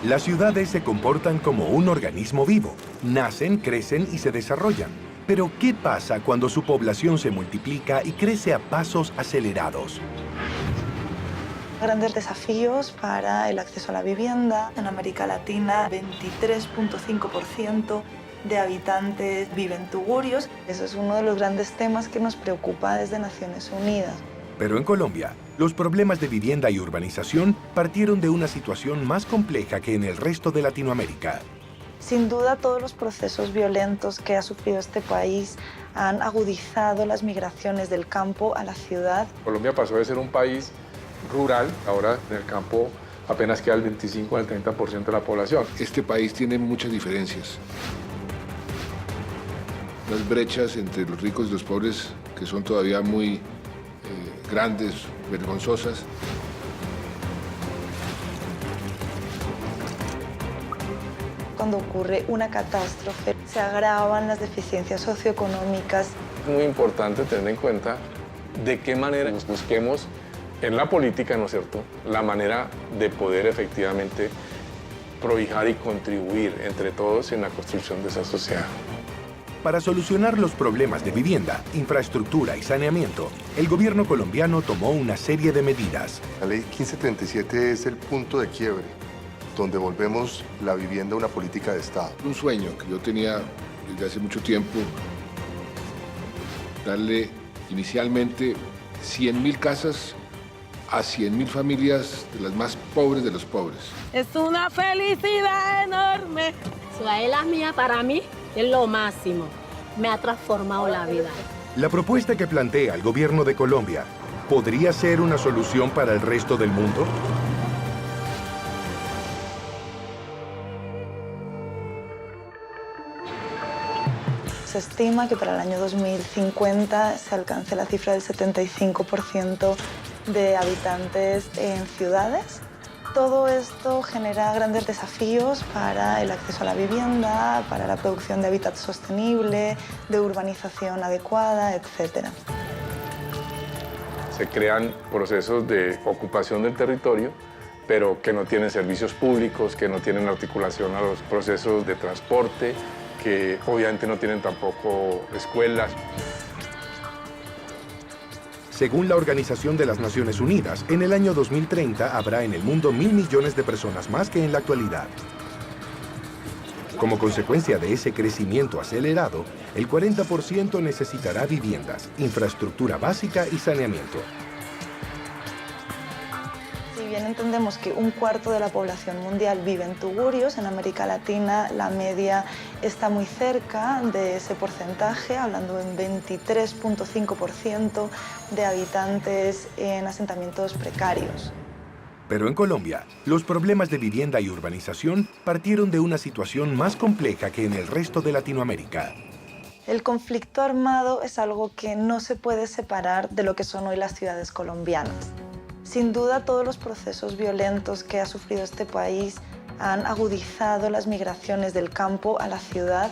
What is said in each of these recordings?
Las ciudades se comportan como un organismo vivo. Nacen, crecen y se desarrollan. Pero, ¿qué pasa cuando su población se multiplica y crece a pasos acelerados? Grandes desafíos para el acceso a la vivienda. En América Latina, 23,5% de habitantes viven tugurios. Eso es uno de los grandes temas que nos preocupa desde Naciones Unidas. Pero en Colombia, los problemas de vivienda y urbanización partieron de una situación más compleja que en el resto de Latinoamérica. Sin duda, todos los procesos violentos que ha sufrido este país han agudizado las migraciones del campo a la ciudad. Colombia pasó de ser un país rural, ahora en el campo apenas queda el 25 al 30% de la población. Este país tiene muchas diferencias. Las brechas entre los ricos y los pobres que son todavía muy grandes, vergonzosas. Cuando ocurre una catástrofe, se agravan las deficiencias socioeconómicas. Es muy importante tener en cuenta de qué manera busquemos en la política, ¿no es cierto?, la manera de poder efectivamente prohijar y contribuir entre todos en la construcción de esa sociedad. Para solucionar los problemas de vivienda, infraestructura y saneamiento, el gobierno colombiano tomó una serie de medidas. La ley 1537 es el punto de quiebre, donde volvemos la vivienda a una política de Estado. Un sueño que yo tenía desde hace mucho tiempo, darle inicialmente 100.000 casas a 100.000 familias de las más pobres de los pobres. Es una felicidad enorme. La mía para mí es lo máximo. Me ha transformado la vida. La propuesta que plantea el gobierno de Colombia, ¿podría ser una solución para el resto del mundo? Se estima que para el año 2050 se alcance la cifra del 75% de habitantes en ciudades. Todo esto genera grandes desafíos para el acceso a la vivienda, para la producción de hábitat sostenible, de urbanización adecuada, etc. Se crean procesos de ocupación del territorio, pero que no tienen servicios públicos, que no tienen articulación a los procesos de transporte, que obviamente no tienen tampoco escuelas. Según la Organización de las Naciones Unidas, en el año 2030 habrá en el mundo 1.000 millones de personas más que en la actualidad. Como consecuencia de ese crecimiento acelerado, el 40% necesitará viviendas, infraestructura básica y saneamiento. Si bien entendemos que un cuarto de la población mundial vive en tugurios, en América Latina la media está muy cerca de ese porcentaje, hablando en 23,5% de habitantes en asentamientos precarios. Pero en Colombia, los problemas de vivienda y urbanización partieron de una situación más compleja que en el resto de Latinoamérica. El conflicto armado es algo que no se puede separar de lo que son hoy las ciudades colombianas. Sin duda, todos los procesos violentos que ha sufrido este país han agudizado las migraciones del campo a la ciudad.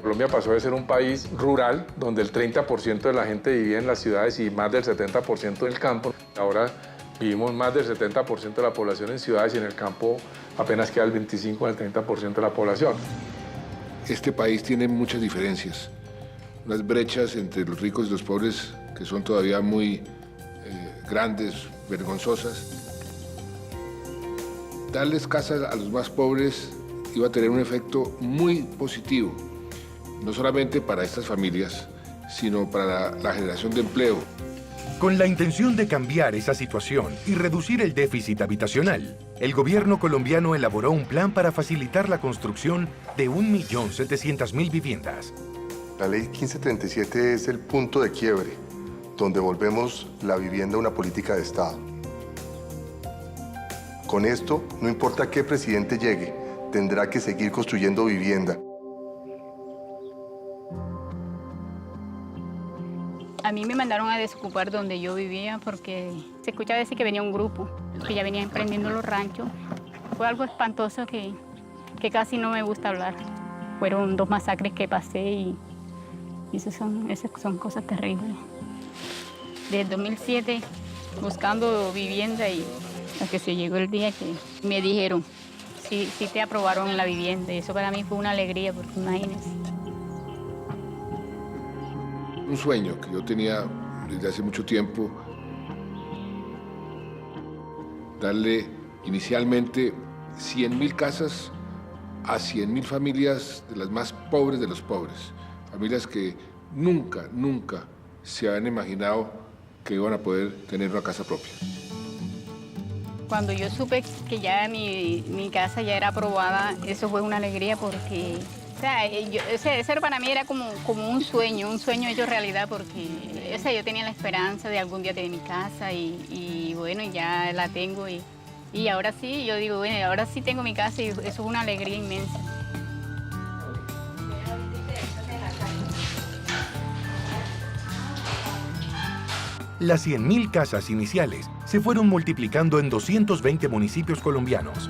Colombia pasó de ser un país rural, donde el 30% de la gente vivía en las ciudades y más del 70% en el campo. Ahora vivimos más del 70% de la población en ciudades y en el campo apenas queda el 25 al 30% de la población. Este país tiene muchas diferencias. Unas brechas entre los ricos y los pobres que son todavía muy grandes, vergonzosas. Darles casas a los más pobres iba a tener un efecto muy positivo, no solamente para estas familias, sino para la generación de empleo. Con la intención de cambiar esa situación y reducir el déficit habitacional, el gobierno colombiano elaboró un plan para facilitar la construcción de 1.700.000 viviendas. La ley 1537 es el punto de quiebre, donde volvemos la vivienda a una política de Estado. Con esto, no importa qué presidente llegue, tendrá que seguir construyendo vivienda. A mí me mandaron a desocupar donde yo vivía porque se escuchaba decir que venía un grupo, que ya venía emprendiendo los ranchos. Fue algo espantoso que casi no me gusta hablar. Fueron 2 masacres que pasé y esas son cosas terribles. Desde 2007 buscando vivienda y hasta que se llegó el día que me dijeron, sí te aprobaron la vivienda. Y eso para mí fue una alegría, porque imagínense. Un sueño que yo tenía desde hace mucho tiempo, darle inicialmente 100.000 casas a 100.000 familias de las más pobres de los pobres, familias que nunca se habían imaginado que iban a poder tener una casa propia. Cuando yo supe que ya mi casa ya era aprobada, eso fue una alegría porque, eso para mí era como un sueño hecho realidad, porque yo tenía la esperanza de algún día tener mi casa y bueno, ya la tengo y ahora sí, yo digo, bueno, ahora sí tengo mi casa y eso es una alegría inmensa. Las 100.000 casas iniciales se fueron multiplicando en 220 municipios colombianos.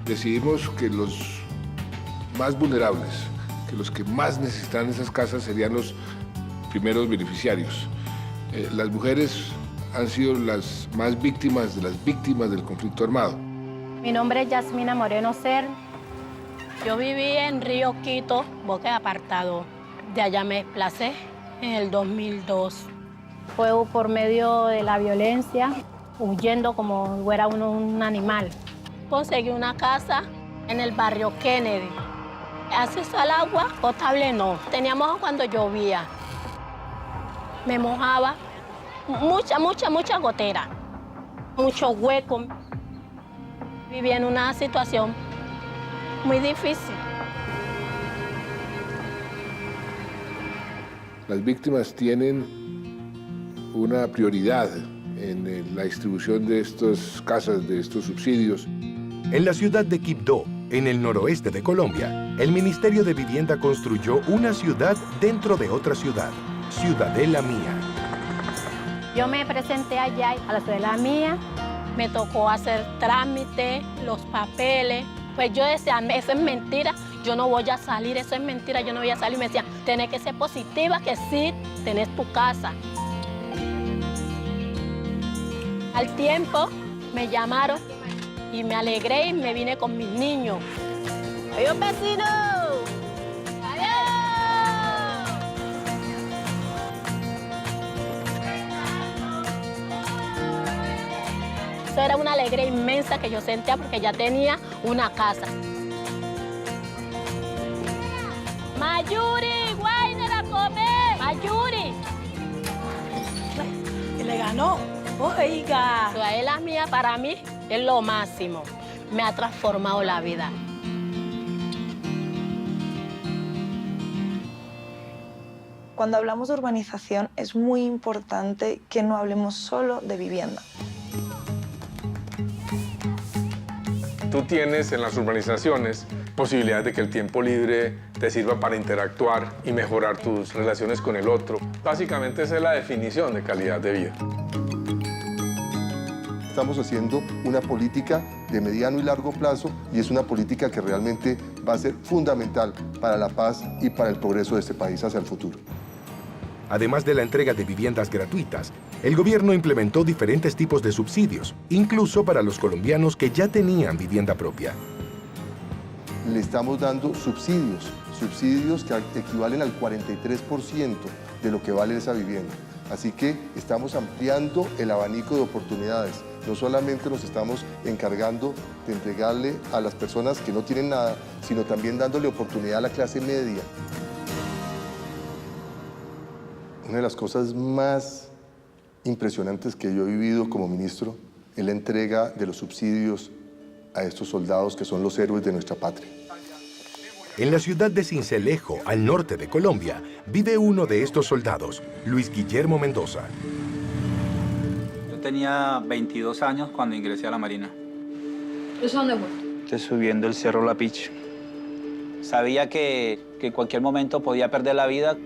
Decidimos que los más vulnerables, que los que más necesitan esas casas serían los primeros beneficiarios. Las mujeres han sido las más víctimas de las víctimas del conflicto armado. Mi nombre es Yasmina Moreno Ser. Yo viví en Río Quito, Boque Apartado. De allá me desplacé en el 2002. Fue por medio de la violencia, huyendo como fuera uno un animal. Conseguí una casa en el barrio Kennedy. Acceso al agua potable no. Teníamos cuando llovía. Me mojaba. Mucha gotera. Mucho hueco. Vivía en una situación muy difícil. Las víctimas tienen una prioridad en la distribución de estas casas, de estos subsidios. En la ciudad de Quibdó, en el noroeste de Colombia, el Ministerio de Vivienda construyó una ciudad dentro de otra ciudad, Ciudadela Mía. Yo me presenté allá a la Ciudadela Mía. Me tocó hacer trámites, los papeles. Pues yo decía, eso es mentira, yo no voy a salir, eso es mentira, yo no voy a salir. Me decían, tenés que ser positiva, que sí, tenés tu casa. Al tiempo me llamaron y me alegré y me vine con mis niños. ¡Adiós, vecinos! Eso era una alegría inmensa que yo sentía porque ya tenía una casa. Mayuri, Guayner a comer. Mayuri. Y le ganó. Oiga. Ciudadela Mía para mí es lo máximo. Me ha transformado la vida. Cuando hablamos de urbanización es muy importante que no hablemos solo de vivienda. Tú tienes en las urbanizaciones posibilidades de que el tiempo libre te sirva para interactuar y mejorar tus relaciones con el otro. Básicamente esa es la definición de calidad de vida. Estamos haciendo una política de mediano y largo plazo y es una política que realmente va a ser fundamental para la paz y para el progreso de este país hacia el futuro. Además de la entrega de viviendas gratuitas, el gobierno implementó diferentes tipos de subsidios, incluso para los colombianos que ya tenían vivienda propia. Le estamos dando subsidios que equivalen al 43% de lo que vale esa vivienda. Así que estamos ampliando el abanico de oportunidades. No solamente nos estamos encargando de entregarle a las personas que no tienen nada, sino también dándole oportunidad a la clase media. Una de las cosas más impresionantes que yo he vivido como ministro es la entrega de los subsidios a estos soldados que son los héroes de nuestra patria. En la ciudad de Sincelejo, al norte de Colombia, vive uno de estos soldados, Luis Guillermo Mendoza. Yo tenía 22 años cuando ingresé a la Marina. ¿Eso dónde fue? Estoy subiendo el Cerro La Picha. Sabía que en cualquier momento podía perder la vida.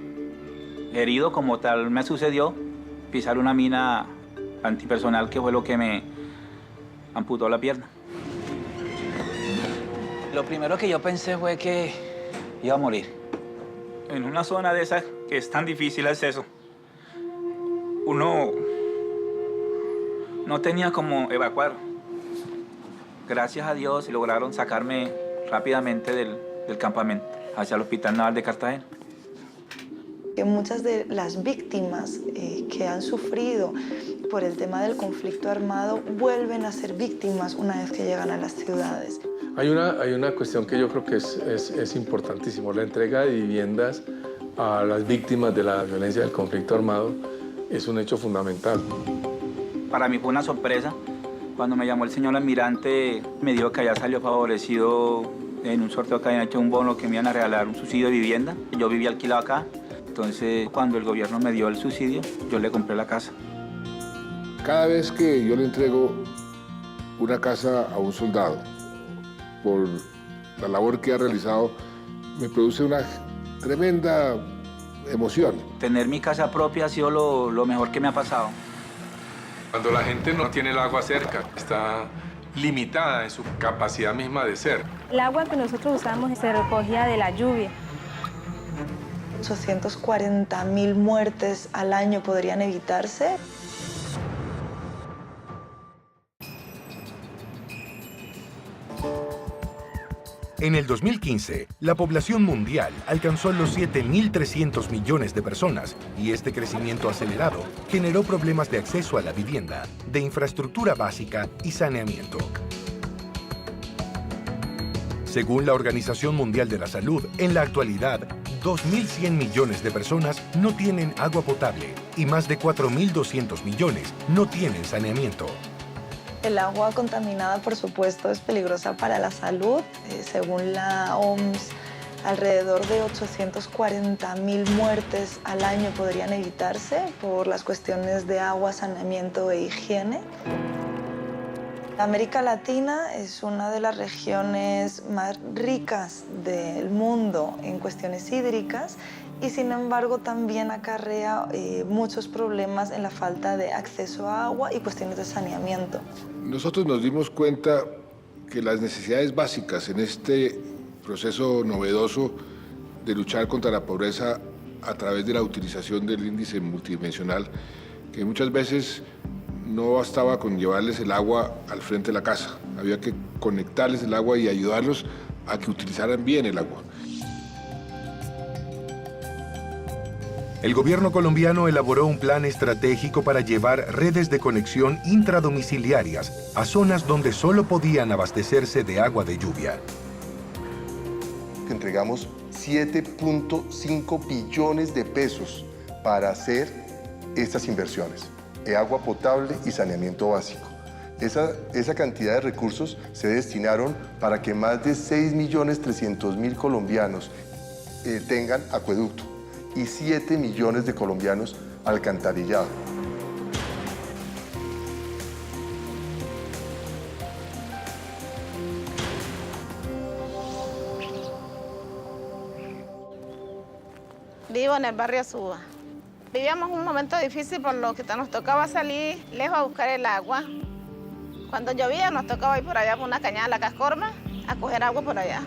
Herido como tal me sucedió, pisar una mina antipersonal que fue lo que me amputó la pierna. Lo primero que yo pensé fue que iba a morir. En una zona de esas que es tan difícil el acceso, uno no tenía cómo evacuar. Gracias a Dios lograron sacarme rápidamente del campamento hacia el Hospital Naval de Cartagena. Que muchas de las víctimas que han sufrido por el tema del conflicto armado vuelven a ser víctimas una vez que llegan a las ciudades. Hay una cuestión que yo creo que es importantísimo. La entrega de viviendas a las víctimas de la violencia del conflicto armado es un hecho fundamental. Para mí fue una sorpresa. Cuando me llamó el señor almirante, me dijo que allá salió favorecido en un sorteo que habían hecho un bono que me iban a regalar un subsidio de vivienda. Yo vivía alquilado acá. Entonces, cuando el gobierno me dio el subsidio, yo le compré la casa. Cada vez que yo le entrego una casa a un soldado, por la labor que ha realizado, me produce una tremenda emoción. Tener mi casa propia ha sido lo mejor que me ha pasado. Cuando la gente no tiene el agua cerca, está limitada en su capacidad misma de ser. El agua que nosotros usamos se recogía de la lluvia. 840.000 muertes al año podrían evitarse. En el 2015, la población mundial alcanzó los 7.300 millones de personas y este crecimiento acelerado generó problemas de acceso a la vivienda, de infraestructura básica y saneamiento. Según la Organización Mundial de la Salud, en la actualidad, 2.100 millones de personas no tienen agua potable y más de 4.200 millones no tienen saneamiento. El agua contaminada, por supuesto, es peligrosa para la salud. Según la OMS, alrededor de 840.000 muertes al año podrían evitarse por las cuestiones de agua, saneamiento e higiene. América Latina es una de las regiones más ricas del mundo en cuestiones hídricas y sin embargo también acarrea muchos problemas en la falta de acceso a agua y cuestiones de saneamiento. Nosotros nos dimos cuenta que las necesidades básicas en este proceso novedoso de luchar contra la pobreza a través de la utilización del índice multidimensional, que muchas veces no bastaba con llevarles el agua al frente de la casa, había que conectarles el agua y ayudarlos a que utilizaran bien el agua. El gobierno colombiano elaboró un plan estratégico para llevar redes de conexión intradomiciliarias a zonas donde solo podían abastecerse de agua de lluvia. Entregamos 7.5 billones de pesos para hacer estas inversiones de agua potable y saneamiento básico. Esa cantidad de recursos se destinaron para que más de 6.300.000 colombianos tengan acueducto y 7 millones de colombianos alcantarillado. Vivo en el barrio Suba. Vivíamos un momento difícil por lo que nos tocaba salir lejos a buscar el agua. Cuando llovía nos tocaba ir por allá por una cañada de la Cascorma a coger agua por allá.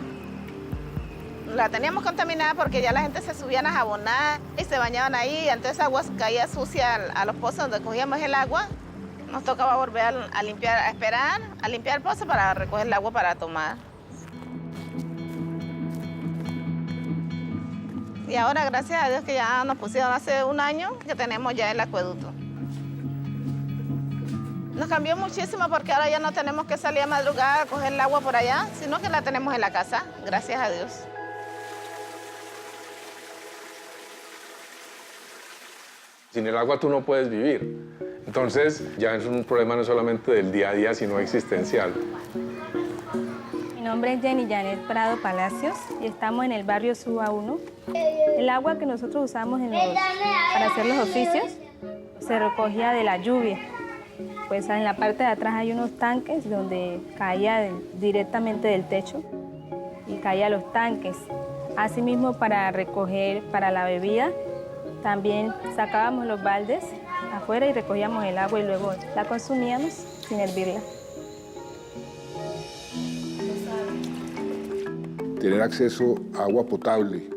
La teníamos contaminada porque ya la gente se subían a jabonar y se bañaban ahí, entonces agua caía sucia a los pozos donde cogíamos el agua. Nos tocaba volver a limpiar, a esperar, a limpiar el pozo para recoger el agua para tomar. Y ahora, gracias a Dios, que ya nos pusieron hace un año que tenemos ya el acueducto. Nos cambió muchísimo porque ahora ya no tenemos que salir a madrugada a coger el agua por allá, sino que la tenemos en la casa, gracias a Dios. Sin el agua tú no puedes vivir. Entonces ya es un problema no solamente del día a día, sino existencial. Mi nombre es Jenny Janet Prado Palacios y estamos en el barrio Suba 1. El agua que nosotros usamos para hacer los oficios se recogía de la lluvia. Pues en la parte de atrás hay unos tanques donde caía directamente del techo y caía a los tanques. Asimismo, para recoger para la bebida, también sacábamos los baldes afuera y recogíamos el agua y luego la consumíamos sin hervirla. Tener acceso a agua potable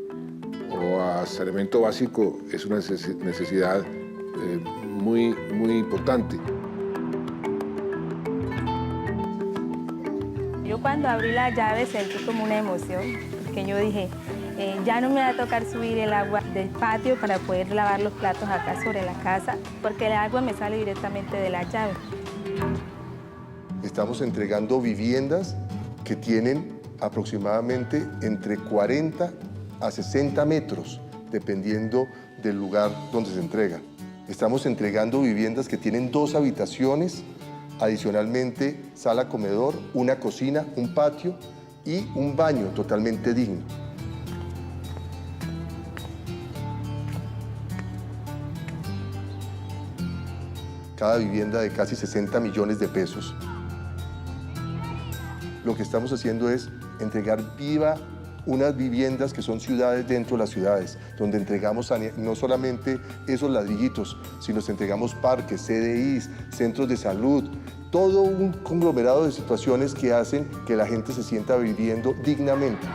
o a saneamiento básico es una necesidad muy importante. Yo cuando abrí la llave sentí como una emoción, porque yo dije, ya no me va a tocar subir el agua del patio para poder lavar los platos acá sobre la casa, porque el agua me sale directamente de la llave. Estamos entregando viviendas que tienen aproximadamente entre 40 a 60 metros, dependiendo del lugar donde se entrega. Estamos entregando viviendas que tienen 2 habitaciones, adicionalmente sala comedor, una cocina, un patio y un baño totalmente digno. Cada vivienda de casi 60 millones de pesos. Lo que estamos haciendo es entregar unas viviendas que son ciudades dentro de las ciudades, donde entregamos no solamente esos ladrillitos, sino entregamos parques, CDIs, centros de salud, todo un conglomerado de situaciones que hacen que la gente se sienta viviendo dignamente.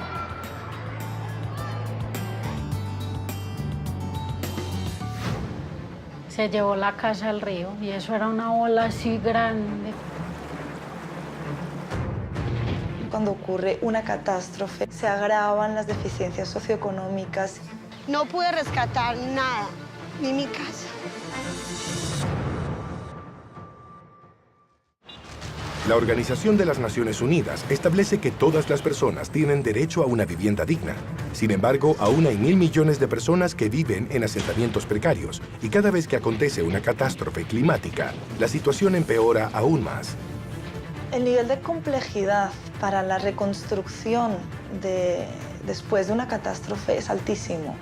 Se llevó la casa al río y eso era una ola así grande. Cuando ocurre una catástrofe, se agravan las deficiencias socioeconómicas. No pude rescatar nada, ni mi casa. La Organización de las Naciones Unidas establece que todas las personas tienen derecho a una vivienda digna. Sin embargo, aún hay 1.000 millones de personas que viven en asentamientos precarios y cada vez que acontece una catástrofe climática, la situación empeora aún más. El nivel de complejidad para la reconstrucción después de una catástrofe es altísimo,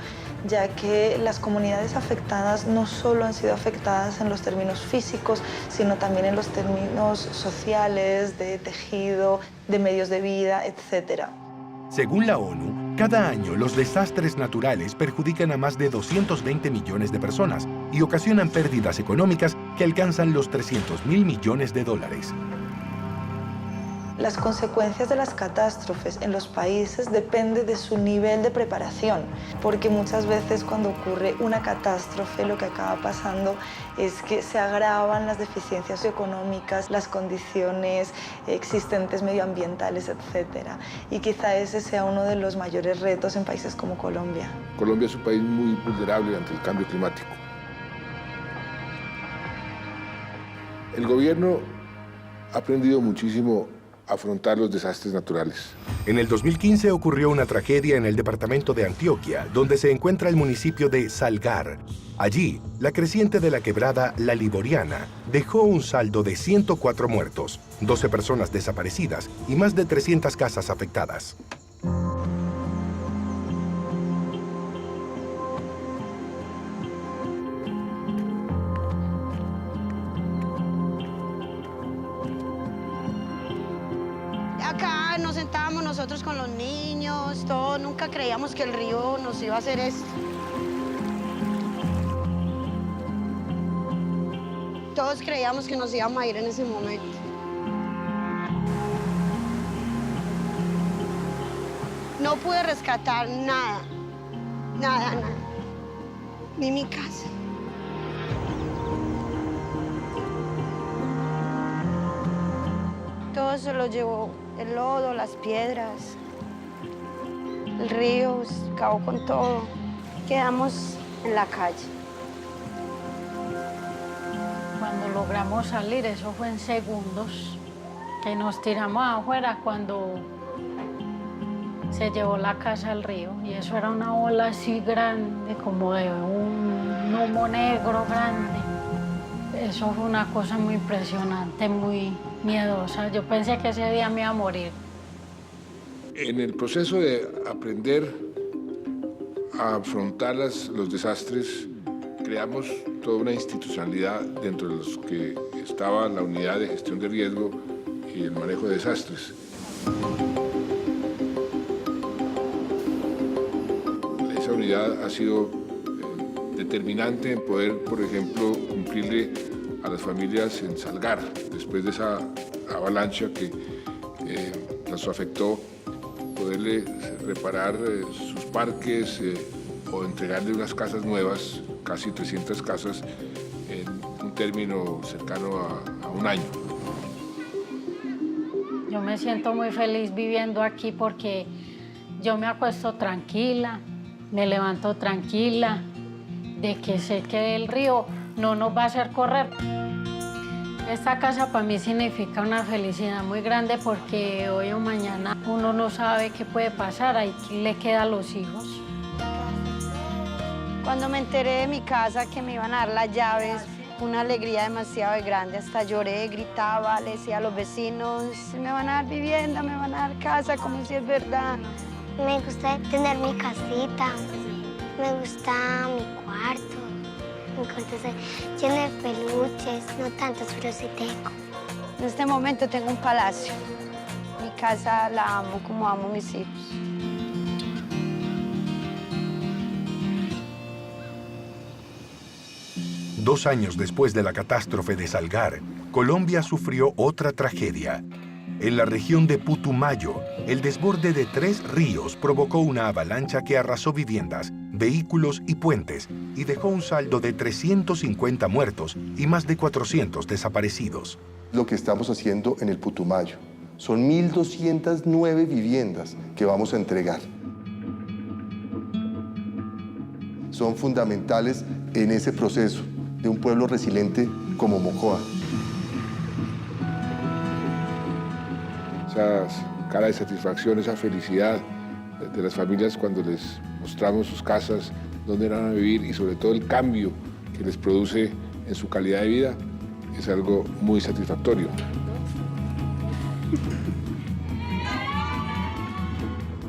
ya que las comunidades afectadas no solo han sido afectadas en los términos físicos, sino también en los términos sociales, de tejido, de medios de vida, etc. Según la ONU, cada año los desastres naturales perjudican a más de 220 millones de personas y ocasionan pérdidas económicas que alcanzan los 300.000 millones de dólares. Las consecuencias de las catástrofes en los países dependen de su nivel de preparación, porque muchas veces cuando ocurre una catástrofe lo que acaba pasando es que se agravan las deficiencias económicas, las condiciones existentes medioambientales, etc. Y quizá ese sea uno de los mayores retos en países como Colombia. Colombia es un país muy vulnerable ante el cambio climático. El gobierno ha aprendido muchísimo a afrontar los desastres naturales. En el 2015 ocurrió una tragedia en el departamento de Antioquia, donde se encuentra el municipio de Salgar. Allí, la creciente de la quebrada La Liboriana dejó un saldo de 104 muertos, 12 personas desaparecidas y más de 300 casas afectadas. Acá nos sentábamos nosotros con los niños, todo, nunca creíamos que el río nos iba a hacer esto. Todos creíamos que nos íbamos a ir en ese momento. No pude rescatar nada, nada, nada, ni mi casa. Todo se lo llevó el lodo, las piedras, el río, acabó con todo. Quedamos en la calle. Cuando logramos salir, eso fue en segundos, que nos tiramos afuera cuando se llevó la casa al río. Y eso era una ola así grande, como de un humo negro grande. Eso fue una cosa muy impresionante, muy miedosa. Yo pensé que ese día me iba a morir. En el proceso de aprender a afrontar los desastres, creamos toda una institucionalidad dentro de los que estaba la unidad de gestión de riesgo y el manejo de desastres. Esa unidad ha sido determinante en poder, por ejemplo, cumplirle a las familias en Salgar, después de esa avalancha que las afectó, poderle reparar sus parques, o entregarle unas casas nuevas, casi 300 casas, en un término cercano a un año. Yo me siento muy feliz viviendo aquí porque yo me acuesto tranquila, me levanto tranquila, de que sé que el río no nos va a hacer correr. Esta casa para mí significa una felicidad muy grande porque hoy o mañana uno no sabe qué puede pasar, ahí le queda a los hijos. Cuando me enteré de mi casa, que me iban a dar las llaves, una alegría demasiado grande, hasta lloré, gritaba, le decía a los vecinos, me van a dar vivienda, me van a dar casa, como si es verdad. Me gusta tener mi casita, me gusta mi cuarto. Mi cuarto está lleno de peluches, no tantos, pero sí tengo. En este momento tengo un palacio. Mi casa la amo como amo a mis hijos. Dos años después de la catástrofe de Salgar, Colombia sufrió otra tragedia. En la región de Putumayo, el desborde de 3 ríos provocó una avalancha que arrasó viviendas, vehículos y puentes y dejó un saldo de 350 muertos y más de 400 desaparecidos. Lo que estamos haciendo en el Putumayo son 1.209 viviendas que vamos a entregar. Son fundamentales en ese proceso de un pueblo resiliente como Mocoa. Esa cara de satisfacción, esa felicidad de las familias cuando les mostramos sus casas, dónde eran a vivir y sobre todo el cambio que les produce en su calidad de vida, es algo muy satisfactorio.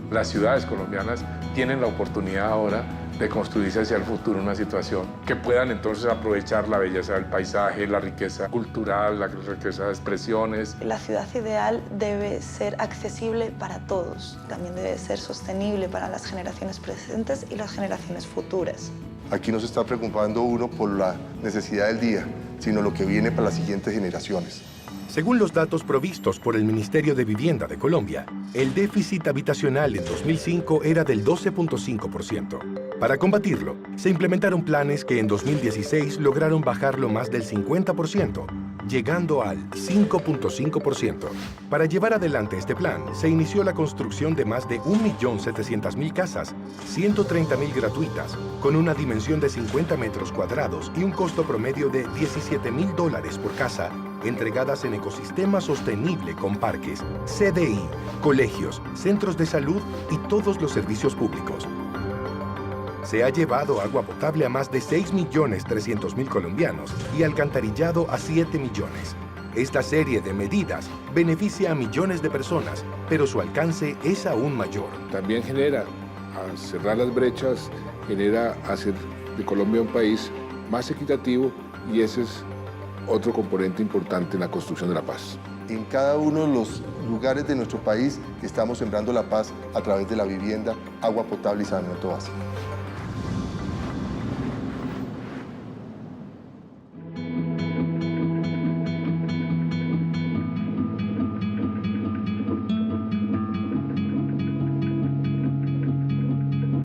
Las ciudades colombianas tienen la oportunidad ahora de construirse hacia el futuro una situación que puedan entonces aprovechar la belleza del paisaje, la riqueza cultural, la riqueza de expresiones. La ciudad ideal debe ser accesible para todos, también debe ser sostenible para las generaciones presentes y las generaciones futuras. Aquí no se está preocupando uno por la necesidad del día, sino lo que viene para las siguientes generaciones. Según los datos provistos por el Ministerio de Vivienda de Colombia, el déficit habitacional en 2005 era del 12.5%. Para combatirlo, se implementaron planes que en 2016 lograron bajarlo más del 50%, llegando al 5.5%. Para llevar adelante este plan, se inició la construcción de más de 1.700.000 casas, 130.000 gratuitas, con una dimensión de 50 metros cuadrados y un costo promedio de $17.000 por casa, entregadas en ecosistema sostenible con parques, CDI, colegios, centros de salud y todos los servicios públicos. Se ha llevado agua potable a más de 6.300.000 colombianos y alcantarillado a 7 millones. Esta serie de medidas beneficia a millones de personas, pero su alcance es aún mayor. También genera, al cerrar las brechas, genera hacer de Colombia un país más equitativo y ese es otro componente importante en la construcción de la paz. En cada uno de los lugares de nuestro país estamos sembrando la paz a través de la vivienda, agua potable y saneamiento básico.